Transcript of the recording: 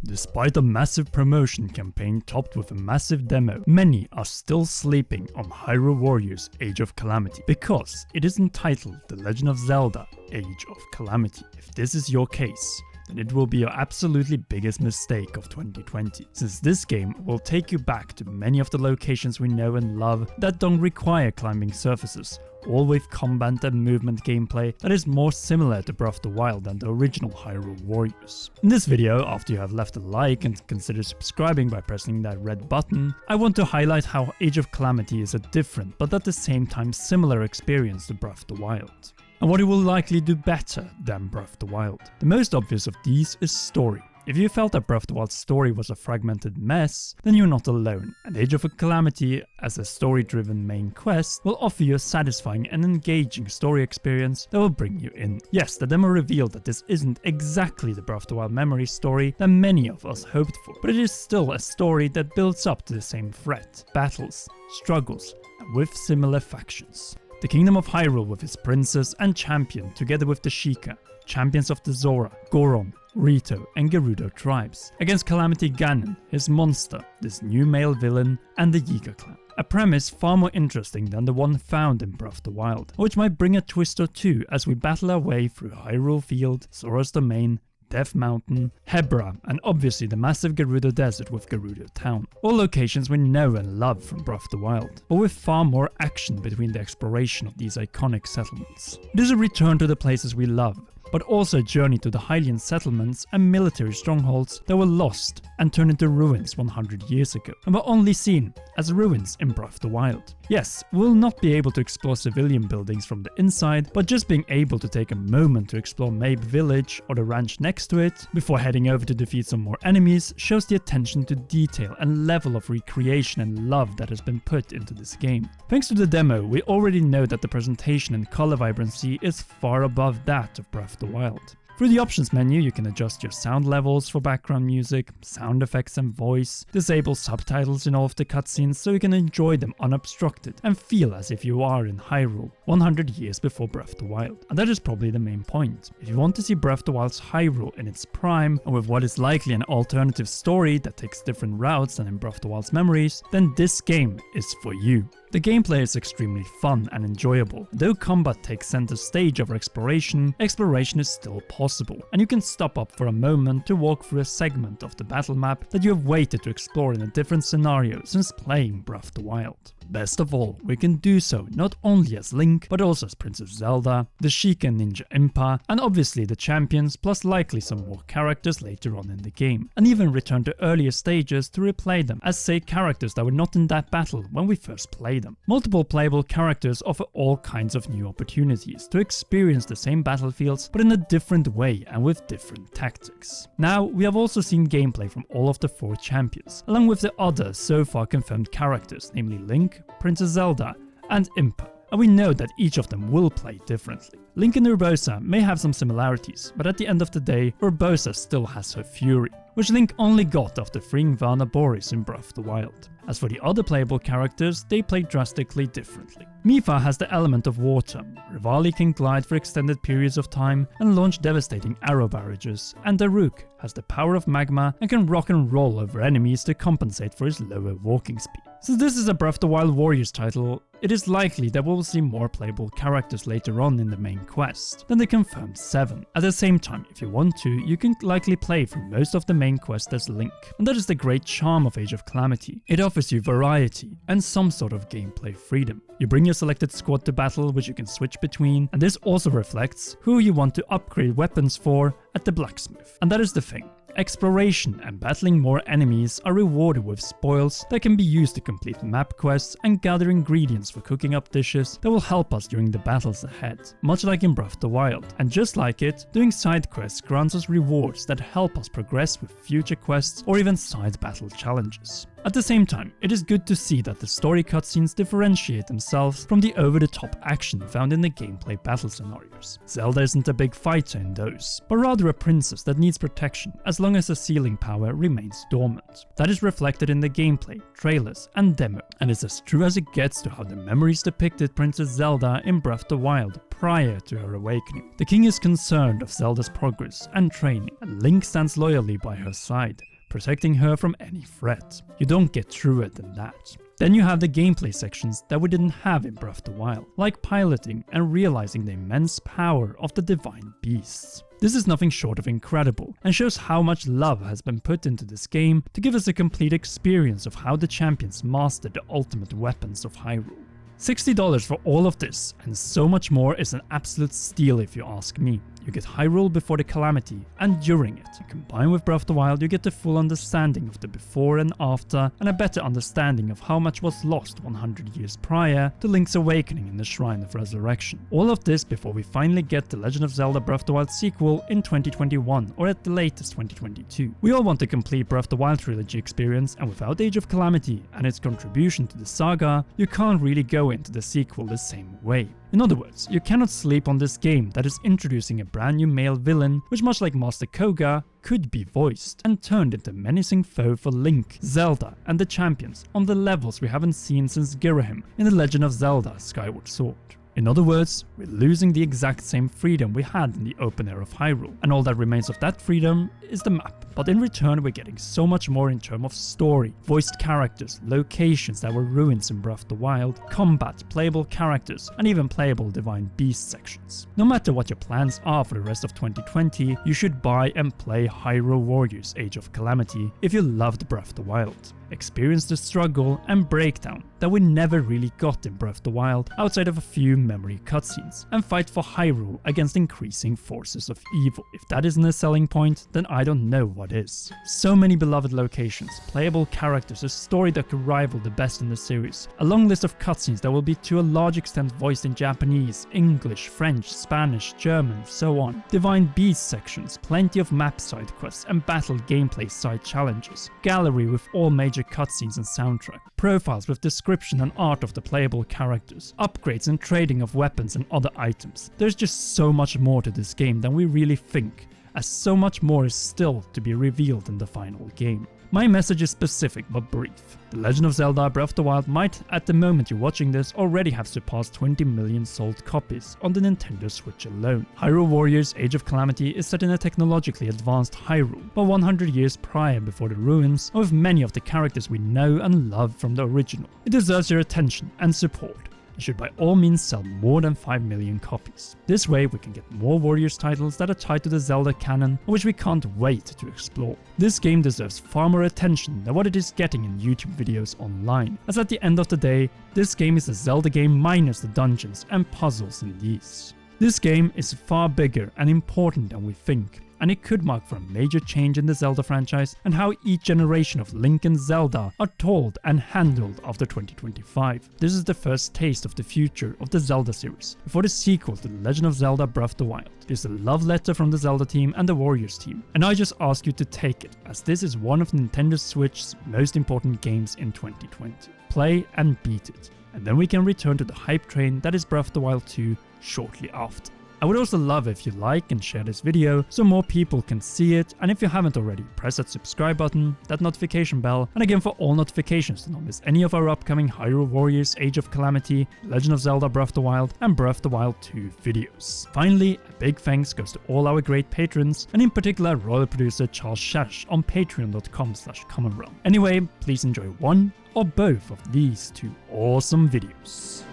Despite a massive promotion campaign topped with a massive demo, many are still sleeping on Hyrule Warriors Age of Calamity because it is entitled The Legend of Zelda Age of Calamity. If this is your case, then it will be your absolutely biggest mistake of 2020, since this game will take you back to many of the locations we know and love that don't require climbing surfaces, all with combat and movement gameplay that is more similar to Breath of the Wild than the original Hyrule Warriors. In this video, after you have left a like and consider subscribing by pressing that red button, I want to highlight how Age of Calamity is a different but at the same time similar experience to Breath of the Wild, and what it will likely do better than Breath of the Wild. The most obvious of these is story. If you felt that Breath of the Wild's story was a fragmented mess, then you're not alone, and Age of Calamity, as a story-driven main quest, will offer you a satisfying and engaging story experience that will bring you in. Yes, the demo revealed that this isn't exactly the Breath of the Wild memory story that many of us hoped for, but it is still a story that builds up to the same threat, battles, struggles, and with similar factions. The Kingdom of Hyrule with its princess and champion, together with the Sheikah, champions of the Zora, Goron, Rito and Gerudo tribes, against Calamity Ganon, his monster, this new male villain, and the Yiga clan. A premise far more interesting than the one found in Breath of the Wild, which might bring a twist or two as we battle our way through Hyrule Field, Zora's Domain, Death Mountain, Hebra, and obviously the massive Gerudo Desert with Gerudo Town. All locations we know and love from Breath of the Wild, but with far more action between the exploration of these iconic settlements. It is a return to the places we love, but also a journey to the Hylian settlements and military strongholds that were lost and turned into ruins 100 years ago, and were only seen as ruins in Breath of the Wild. Yes, we'll not be able to explore civilian buildings from the inside, but just being able to take a moment to explore Mabe Village or the ranch next to it, before heading over to defeat some more enemies, shows the attention to detail and level of recreation and love that has been put into this game. Thanks to the demo, we already know that the presentation and color vibrancy is far above that of Breath of the Wild. Through the options menu, you can adjust your sound levels for background music, sound effects and voice, disable subtitles in all of the cutscenes so you can enjoy them unobstructed and feel as if you are in Hyrule 100 years before Breath of the Wild. And that is probably the main point. If you want to see Breath of the Wild's Hyrule in its prime, and with what is likely an alternative story that takes different routes than in Breath of the Wild's memories, then this game is for you. The gameplay is extremely fun and enjoyable. Though combat takes center stage over exploration is still possible, and you can stop up for a moment to walk through a segment of the battle map that you have waited to explore in a different scenario since playing Breath of the Wild. Best of all, we can do so not only as Link, but also as Princess Zelda, the Sheikah Ninja Impa, and obviously the champions, plus likely some more characters later on in the game, and even return to earlier stages to replay them as, say, characters that were not in that battle when we first played them. Multiple playable characters offer all kinds of new opportunities to experience the same battlefields, but in a different way and with different tactics. Now, we have also seen gameplay from all of the 4 champions, along with the other so far confirmed characters, namely Link, Princess Zelda, and Impa, and we know that each of them will play differently. Link and Urbosa may have some similarities, but at the end of the day, Urbosa still has her fury, which Link only got after freeing Vana Boris in Breath of the Wild. As for the other playable characters, they play drastically differently. Mipha has the element of water, Rivali can glide for extended periods of time and launch devastating arrow barrages, and Daruk has the power of magma and can rock and roll over enemies to compensate for his lower walking speed. Since this is a Breath of the Wild Warriors title, it is likely that we will see more playable characters later on in the main quest than the confirmed 7. At the same time, if you want to, you can likely play through most of the main quest as Link, and that is the great charm of Age of Calamity. It offers you variety and some sort of gameplay freedom. You bring your selected squad to battle, which you can switch between, and this also reflects who you want to upgrade weapons for at the blacksmith. And that is the thing. Exploration and battling more enemies are rewarded with spoils that can be used to complete map quests and gather ingredients for cooking up dishes that will help us during the battles ahead, much like in Breath of the Wild. And just like it, doing side quests grants us rewards that help us progress with future quests or even side battle challenges. At the same time, it is good to see that the story cutscenes differentiate themselves from the over-the-top action found in the gameplay battle scenarios. Zelda isn't a big fighter in those, but rather a princess that needs protection as long as her sealing power remains dormant. That is reflected in the gameplay, trailers, and demo, and is as true as it gets to how the memories depicted Princess Zelda in Breath of the Wild prior to her awakening. The king is concerned of Zelda's progress and training, and Link stands loyally by her side, protecting her from any threat. You don't get truer than that. Then you have the gameplay sections that we didn't have in Breath of the Wild, like piloting and realizing the immense power of the divine beasts. This is nothing short of incredible, and shows how much love has been put into this game to give us a complete experience of how the champions mastered the ultimate weapons of Hyrule. $60 for all of this and so much more is an absolute steal if you ask me. You get Hyrule before the Calamity and during it. Combined with Breath of the Wild, you get the full understanding of the before and after, and a better understanding of how much was lost 100 years prior to Link's awakening in the Shrine of Resurrection. All of this before we finally get the Legend of Zelda Breath of the Wild sequel in 2021 or at the latest 2022. We all want a complete Breath of the Wild trilogy experience, and without Age of Calamity and its contribution to the saga, you can't really go into the sequel the same way. In other words, you cannot sleep on this game that is introducing a brand new male villain, which much like Master Koga, could be voiced and turned into a menacing foe for Link, Zelda, and the champions on the levels we haven't seen since Girahim in The Legend of Zelda Skyward Sword. In other words, we're losing the exact same freedom we had in the open air of Hyrule, and all that remains of that freedom is the map. But in return we're getting so much more in terms of story, voiced characters, locations that were ruins in Breath of the Wild, combat, playable characters, and even playable Divine Beast sections. No matter what your plans are for the rest of 2020, you should buy and play Hyrule Warriors Age of Calamity if you loved Breath of the Wild. Experience the struggle and breakdown that we never really got in Breath of the Wild outside of a few memory cutscenes, and fight for Hyrule against increasing forces of evil. If that isn't a selling point, then I don't know what is. So many beloved locations, playable characters, a story that could rival the best in the series, a long list of cutscenes that will be to a large extent voiced in Japanese, English, French, Spanish, German, so on. Divine Beast sections, plenty of map side quests and battle gameplay side challenges, gallery with all major cutscenes and soundtrack, profiles with description and art of the playable characters, upgrades and trading of weapons and other items. There's just so much more to this game than we really think, as so much more is still to be revealed in the final game. My message is specific but brief. The Legend of Zelda Breath of the Wild might, at the moment you're watching this, already have surpassed 20 million sold copies on the Nintendo Switch alone. Hyrule Warriors Age of Calamity is set in a technologically advanced Hyrule, but 100 years prior before the ruins, and with many of the characters we know and love from the original. It deserves your attention and support. It should by all means sell more than 5 million copies. This way we can get more Warriors titles that are tied to the Zelda canon, which we can't wait to explore. This game deserves far more attention than what it is getting in YouTube videos online, as at the end of the day, this game is a Zelda game minus the dungeons and puzzles in these. This game is far bigger and important than we think, and it could mark for a major change in the Zelda franchise and how each generation of Link and Zelda are told and handled after 2025. This is the first taste of the future of the Zelda series, before the sequel to The Legend of Zelda Breath of the Wild. It is a love letter from the Zelda team and the Warriors team, and I just ask you to take it, as this is one of Nintendo Switch's most important games in 2020. Play and beat it, and then we can return to the hype train that is Breath of the Wild 2 shortly after. I would also love if you like and share this video so more people can see it, and if you haven't already, press that subscribe button, that notification bell, and again for all notifications to not miss any of our upcoming Hyrule Warriors Age of Calamity, Legend of Zelda Breath of the Wild, and Breath of the Wild 2 videos. Finally, a big thanks goes to all our great patrons, and in particular royal producer Charles Shash on patreon.com/commonrealm. Anyway, please enjoy one or both of these two awesome videos.